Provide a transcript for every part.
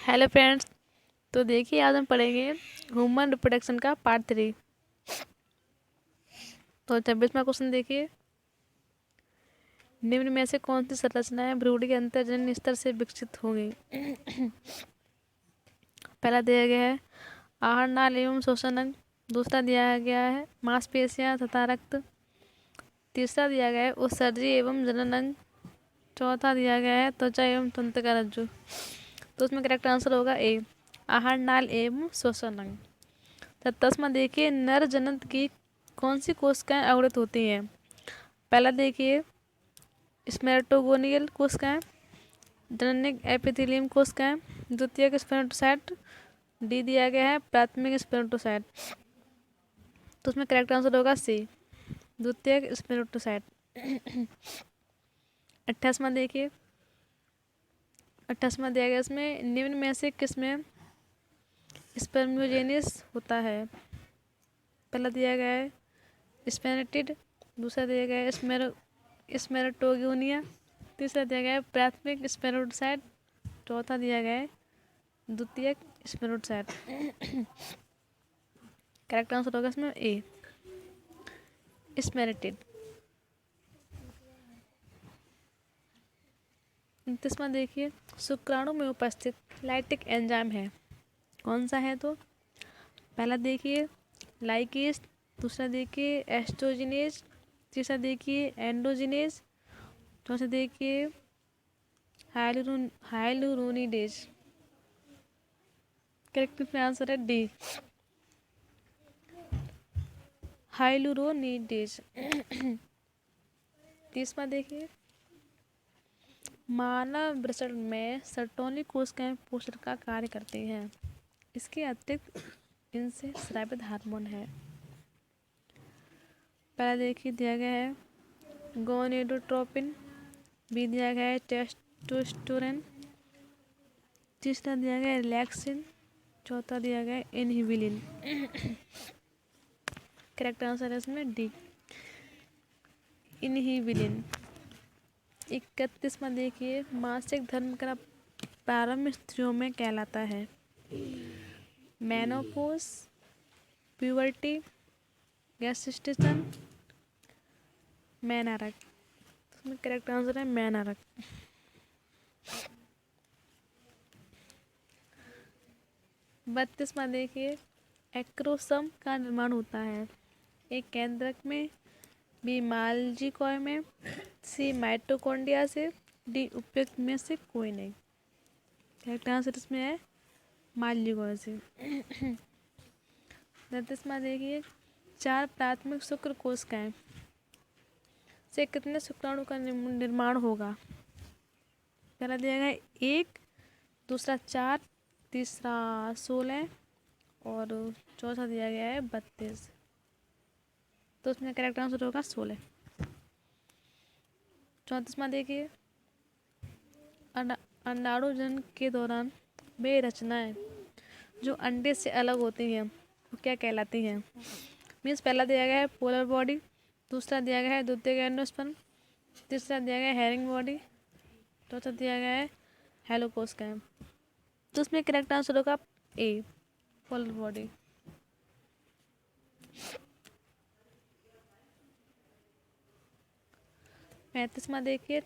Hello friends. तो देखिए आज हम पढ़ेंगे ह्यूमन रिप्रोडक्शन का पार्ट 3। तो 26वां क्वेश्चन देखिए, निम्न में से कौन सी संरचनाएं भ्रूण के अंतर्जनन स्तर से विकसित होंगी। पहला दिया गया है आहार नाल एवं श्वसन अंग, दूसरा दिया गया है मांसपेशियां तथा रक्त, तीसरा दिया गया है उत्सर्जी एवं जनन अंग, चौथा दिया गया है त्वचा एवं तंत्रिका रज्जु। तो उसमें करेक्ट आंसर होगा ए, आहार नाल एवं श्वसन अंग। 27वां देखिए, नर जनन की कौन सी कोशिकाएं अवरुद्ध होती हैं। पहला देखिए स्मेटोगोनियल कोशिकाएं, जननिक एपिथेलियम कोशिकाएं, द्वितीयक स्पेर्मोसाइट, डी दिया गया है प्राथमिक स्पेर्मोसाइट। तो उसमें करेक्ट आंसर होगा सी, द्वितीयक स्पेर्मोसाइट। 28वां देखिए, 28वां दिया गया इसमें निम्न में से किसमें स्पर्मियोजेनिस होता है। पहला दिया गया है स्पेनेटिड, दूसरा दिया गया है स्मेरटोगोनिया, तीसरा दिया गया है प्राथमिक स्पेरोसाइट, चौथा दिया गया है द्वितीयक स्पेरोसाइट। करेक्ट आंसर होगा इसमें ए, स्मेरेटिड। 29वां देखिए, शुक्राणु में उपस्थित लाइटिक एंजाइम है, कौन सा है। तो पहला देखिए लाइकेज, दूसरा देखिए एस्ट्रोजिनेज, तीसरा देखिए एंडोजिनेज, चौथा देखिए हाइलुरोनिडेज। करेक्ट आंसर है डी, हाइलुरोनिडेज। 30वां देखिए, मानव वृषण में सर्टोनी कोशिकाएं पोषण का कार्य करती हैं, इसके अतिरिक्त इनसे स्रावित हार्मोन है। पहला देखिए दिया गया है गोनेडोट्रोपिन, बी दिया गया है टेस्टोस्टेरोन, तीसरा दिया गया है रिलैक्सिन, चौथा दिया गया है इनहिबिलिन। करेक्ट आंसर है इसमें डी, इनहिबिलिन। 31वां देखिए, मासिक धर्म का प्रारंभ स्त्रियों में कहलाता है। Menopause, puberty, gestation, menarche. इसमें करेक्ट आंसर है मेनार्क। 32वां देखिए, एक्रोसम का निर्माण होता है, एक केंद्रक में, बी मालजिकॉय में, सी माइटोकॉन्ड्रिया से, डी उपयुक्त में से कोई नहीं। करेक्ट आंसर इसमें है मालजिकॉय से। 33वां देखिए, 4 प्राथमिक शुक्र कोशिकाएं से कितने शुक्राणु का निर्माण होगा। पहला दिया गया है 1, दूसरा 4, तीसरा 16 और चौथा दिया गया है 32। तो उसमें करेक्ट आंसर होगा 16। 34वां देखिए, अंडाणुजनन के दौरान वे रचनाएं जो अंडे से अलग होती हैं वो क्या कहलाती हैं। मीन्स पहला दिया गया है पोलर बॉडी, दूसरा दिया गया है द्वितीयक एंडोस्पर्म, तीसरा दिया गया है हेरिंग बॉडी, चौथा दिया गया है हेलोकोस्कैम। तो उसमें करेक्ट आंसर होगा ए, पोलर बॉडी। 35वां देखिए,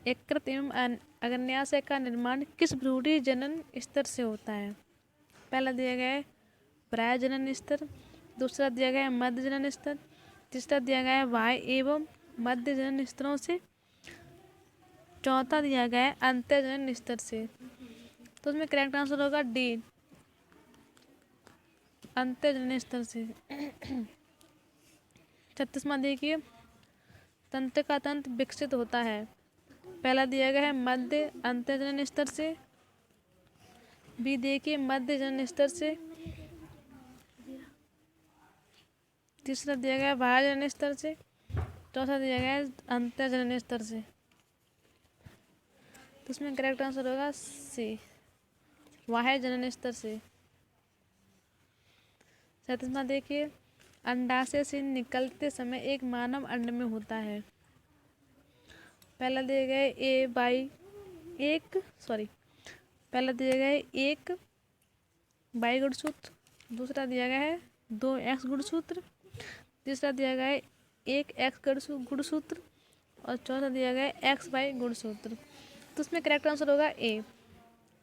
यकृत एवं अग्न्याशय का निर्माण किस भ्रूणीय जनन स्तर से होता है। पहला दिया गया है प्राय जनन स्तर, दूसरा दिया गया है मध्य जनन स्तर, तीसरा दिया गया है बाह्य एवं मध्य जनन स्तरों से, चौथा दिया गया है अंत्य जनन स्तर से। तो उसमें करेक्ट आंसर होगा डी, अंत्य जनन स्तर से। 36वां देखिए, तंत्र का तंत्र विकसित होता है। पहला दिया गया है मध्य अंत्य जनन स्तर से, बी देखिए मध्य जनन स्तर से, तीसरा दिया गया है बाह्य जनन स्तर से, चौथा दिया गया है अंत्य जनन स्तर से। तो उसमें करेक्ट आंसर होगा सी, बाह्य जनन स्तर से। 37वां देखिए, अंडाशय से निकलते समय एक मानव अंड में होता है। पहला दिया गया है पहला दिया गया है 1 वाई गुणसूत्र, दूसरा दिया गया है 2 एक्स गुणसूत्र, तीसरा दिया गया है 1 एक्स गुणसूत्र और चौथा दिया गया है एक्स वाई गुणसूत्र। तो उसमें करेक्ट आंसर होगा ए,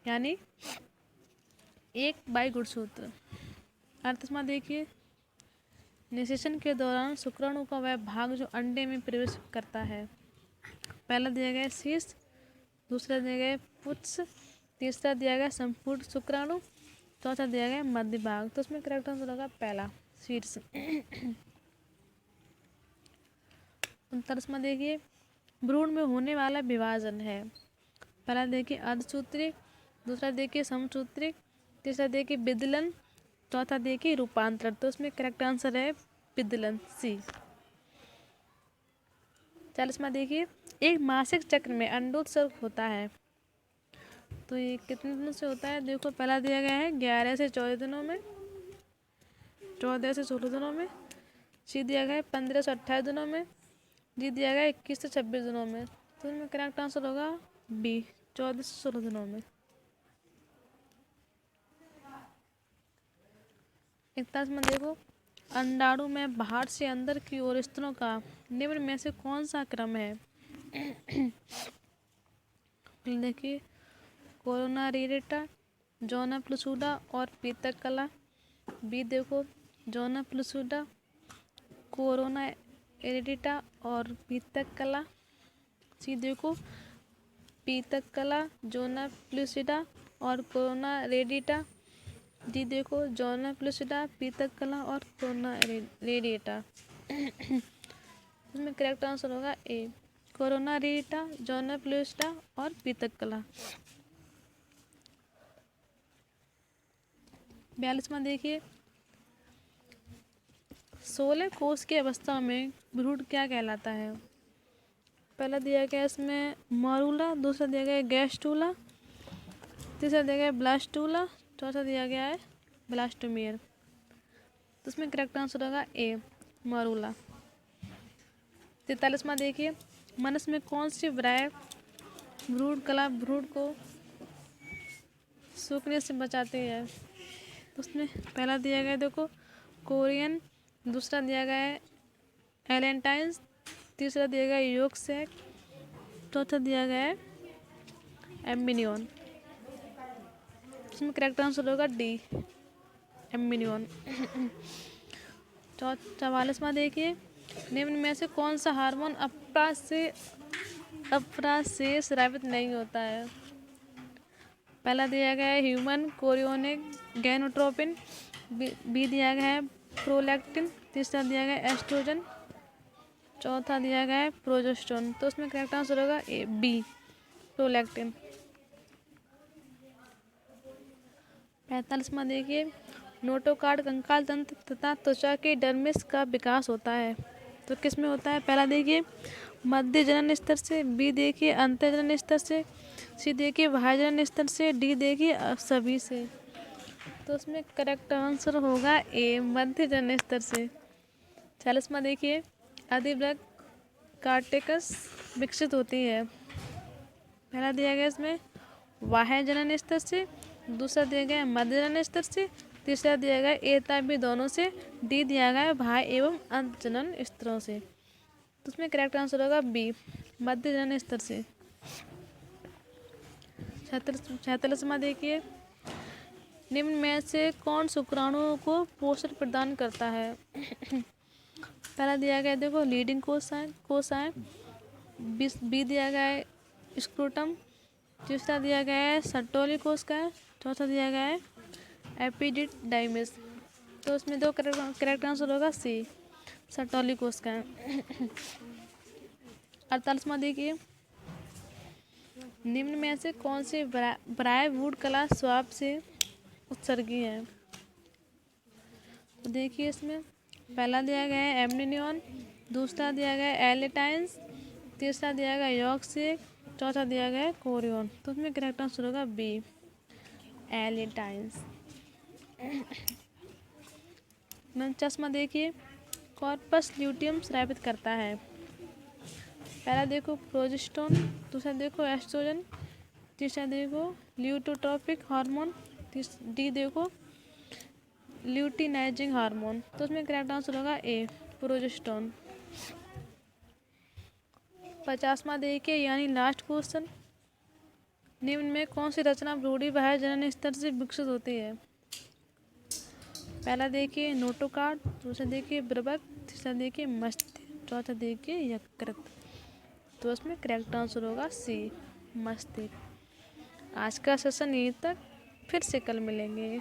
यानी 1 वाई गुणसूत्र। अर्थमा देखिए, निषेचन के दौरान शुक्राणु का वह भाग जो अंडे में प्रवेश करता है। पहला दिया गया है शीर्ष, दूसरा दिया गया है पुच्छ, तीसरा दिया गया संपूर्ण शुक्राणु, चौथा दिया गया मध्य भाग। तो उसमें करेक्ट आंसर होगा पहला, शीर्ष। 29वां देखिए, भ्रूण में होने वाला विभाजन है। पहला देखिए अर्धसूत्रीय, दूसरा देखिए समसूत्रीय, तीसरा देखिए विदलन, चौथा देखिए रूपांतरण। तो उसमें करेक्ट आंसर है विदलन, सी। 40वां देखिए, एक मासिक चक्र में अंडोत्सर्ग होता है तो ये कितने दिनों से होता है। देखो पहला दिया गया है 11 से 14 दिनों में, 14 से 16 दिनों में, सी दिया गया है 15 से 28 दिनों में, डी दिया गया है 21 से 26 दिनों में। तो इसमें करेक्ट आंसर होगा बी, 14 से 16 दिनों में। 41वां देखो, अंडाणु में बाहर से अंदर की ओर स्तनों का निम्न में से कौन सा क्रम है। देखिए कोरोना रेडिटा, जोना प्लसूडा और पीतक कला। बी देखो जोना प्लसूडा, कोरोना एरिडिटा और पीतक कला। सी देखो पीतक कला, जोना प्लूसिडा और कोरोना रेडिटा। डी देखो जोना प्लूसिडा, पीतक कला और कोरोना रेडिटा। इसमें करेक्ट आंसर होगा ए, कोरोना रेडिटा, जोना प्लूसिडा और पीतक कला। 42वां देखिए, 16 कोष की अवस्था में भ्रूण क्या कहलाता है। पहला दिया गया इसमें मॉरूला, दूसरा दिया गया है गैस्टूला, तीसरा दिया गया है ब्लास्टूला, चौथा दिया गया है ब्लास्टोमियर। तो इसमें करेक्ट आंसर होगा ए, मॉरूला। 43वां देखिए, मनुष्य में कौन सी ब्राय भ्रूण कला भ्रूण को सूखने से बचाती है। तो उसमें पहला दिया गया है देखो कोरियन, दूसरा दिया गया है एलेंटाइन्स, तीसरा दिया गया है योगसैक, चौथा दिया गया है एम्बिनियन। इसमें करेक्ट आंसर होगा डी, एम्बिनियन। 44वां देखिए, निम्न में से कौन सा हार्मोन अप्राशेष स्रावित नहीं होता है। पहला दिया गया है ह्यूमन कोरियोनिक गैनोट्रोपिन, बी दिया गया है प्रोलैक्टिन, तीसरा दिया गया है एस्ट्रोजन, चौथा दिया गया है प्रोजेस्टेरोन। तो उसमें करेक्ट आंसर होगा ए, बी, प्रोलैक्टिन। 45वां देखिए, नोटोकार्ड कंकाल तंत्र तथा त्वचा के डर्मिस का विकास होता है तो किस में होता है। पहला देखिए मध्य जनन स्तर से, बी देखिए अंतर जनन स्तर से, सी देखिए बाह्य जनन स्तर से, डी देखिए सभी से। तो उसमें करेक्ट आंसर होगा ए, मध्य जनन स्तर से। 40वां देखिए, अधिवृक्क कार्टेकस विकसित होती है। पहला दिया गया इसमें बाह्य जनन स्तर से, दूसरा दिया गया है मध्य जनन स्तर से, तीसरा दिया गया ए तथा बी दोनों से, डी दिया गया है बाह्य एवं अंत जनन स्तरों से। तो उसमें करेक्ट आंसर होगा बी, मध्य जनन स्तर से। 46वां देखिए, निम्न में से कौन शुक्राणुओं को पोषण प्रदान करता है। पहला दिया गया देखो लीडिंग कोशाएं, बी दिया गया है स्क्रोटम, तीसरा दिया गया है सर्टोली कोशिकाएं, चौथा दिया गया है एपिडिडाइमिस। तो उसमें दो करेक्ट आंसर होगा सी, सर्टोली कोशिकाएं। 48वां देखिए, निम्न में से कौन सी ब्राय वुड कला स्वाब से उत्सर्गी है। तो देखिए इसमें पहला दिया गया है एम्नियन, दूसरा दिया गया है एलेटाइन्स, तीसरा दिया गया है यॉर्कशेयर, चौथा दिया गया है कोरियन। तो उसमें करेक्ट आंसर होगा बी, एलेटाइन्स। 49वां देखिए, कॉर्पस ल्यूटियम स्रावित करता है। पहला देखो प्रोजेस्टेरोन, दूसरा देखो एस्ट्रोजन, तीसरा देखो ल्यूटोट्रोपिक हार्मोन, डी देखो ल्यूटिनाइजिंग हार्मोन। तो उसमें करेक्ट आंसर होगा ए, प्रोजेस्टेरोन। 50वां देखिए यानी लास्ट क्वेश्चन, निम्न में कौन सी रचना भ्रूणी बाह्य जनन स्तर से विकसित होती है? पहला देखिए नोटोकार्ड, दूसरा देखिए ब्रबक, तीसरा देखिए मस्तिष्क, चौथा देखिए यकृत। तो उसमें करेक्ट आंसर होगा सी, मस्तिष्क। आज का सेशन यहीं तक, फिर से कल मिलेंगे।